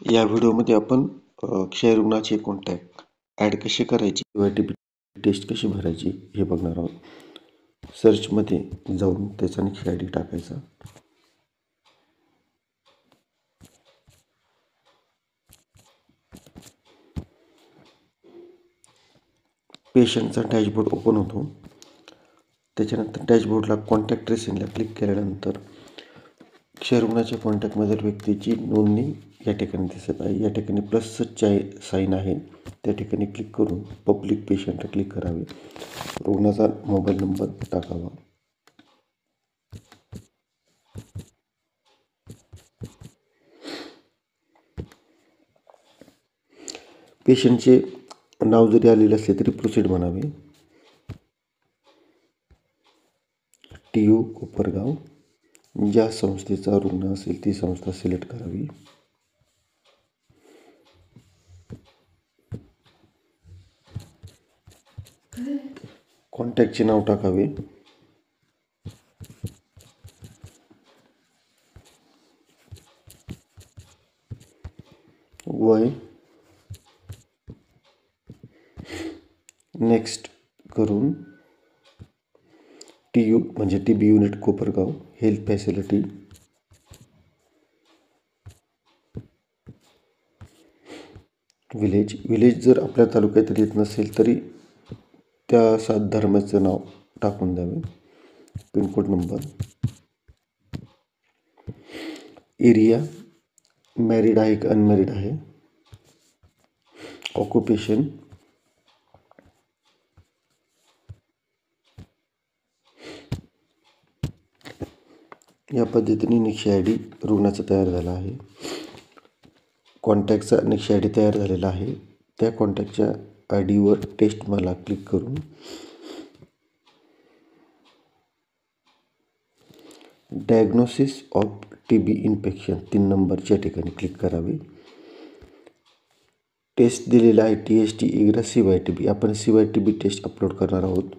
या व्हिडिओमध्ये आपण क्षयरुग्णाचे कॉन्टॅक्ट ॲड कसे करायचे किंवा टेस्ट कशी भरायची हे बघणार आहोत। सर्चमध्ये जाऊन त्याचा निक्षय आय डी टाकायचा। पेशंटचा डॅशबोर्ड ओपन होतो। त्याच्यानंतर डॅशबोर्डला कॉन्टॅक्ट ट्रेसिंगला क्लिक केल्यानंतर क्षयरुग्णाच्या कॉन्टॅक्टमधील व्यक्तीची नोंदणी या ठिकाणी दिसत आहे। या ठिकाणी प्लसचं साईन आहे, त्या ठिकाणी क्लिक करून पब्लिक पेशंटला क्लिक करावे। रुग्णाचा मोबाईल नंबर टाकावा। पेशंटचे नाव जरी आलेले असले तरी प्रोसीड म्हणावे। TU कोपरगाव, ज्या संस्थेचा रुग्ण असेल ती संस्था सिलेक्ट करावी। कॉन्टॅक्टचे नाव टाकावे। वय, नेक्स्ट करून TU म्हणजे TB unit Kopargaon, health facility, village जर आपल्या तालुक्यात येत नसेल तरी त्या सात धर्माचं नाव टाकून द्यावे। पिनकोड नंबर, एरिया, मॅरिड आहे की अनमॅरिड आहे, ऑक्युपेशन, या पद्धतीने निक्षय आय डी रुग्णाचा तयार झाला आहे। कॉन्टॅक्टचा निक्षय आय डी तयार झालेला आहे। त्या कॉन्टॅक्टच्या आय डीवर टेस्ट मला क्लिक करून डायग्नोसिस ऑफ TB इन्फेक्शन 3 नंबरच्या ठिकाणी क्लिक करावे। टेस्ट दिलेला आहे TST इग्रा CYTB, आपण CYTB टेस्ट अपलोड करणार आहोत।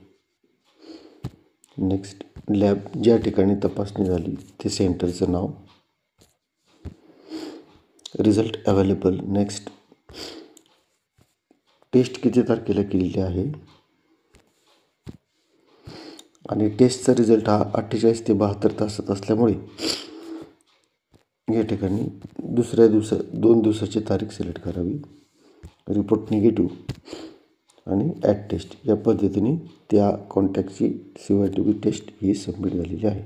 नेक्स्ट, लॅब ज्या ठिकाणी तपासणी झाली ते सेंटरचं नाव, रिझल्ट अवेलेबल। नेक्स्ट, टेस्ट किती तारखेला केलेली आहे आणि टेस्टचा रिझल्ट हा 48 ते 72 तासात असल्यामुळे या ठिकाणी 2 दिवसाची तारीख सिलेक्ट करावी। रिपोर्ट निगेटिव्ह आणि ॲट टेस्ट या पद्धतीने त्या कॉन्टॅक्टची CYTB टेस्ट ही सबमिट झालेली आहे।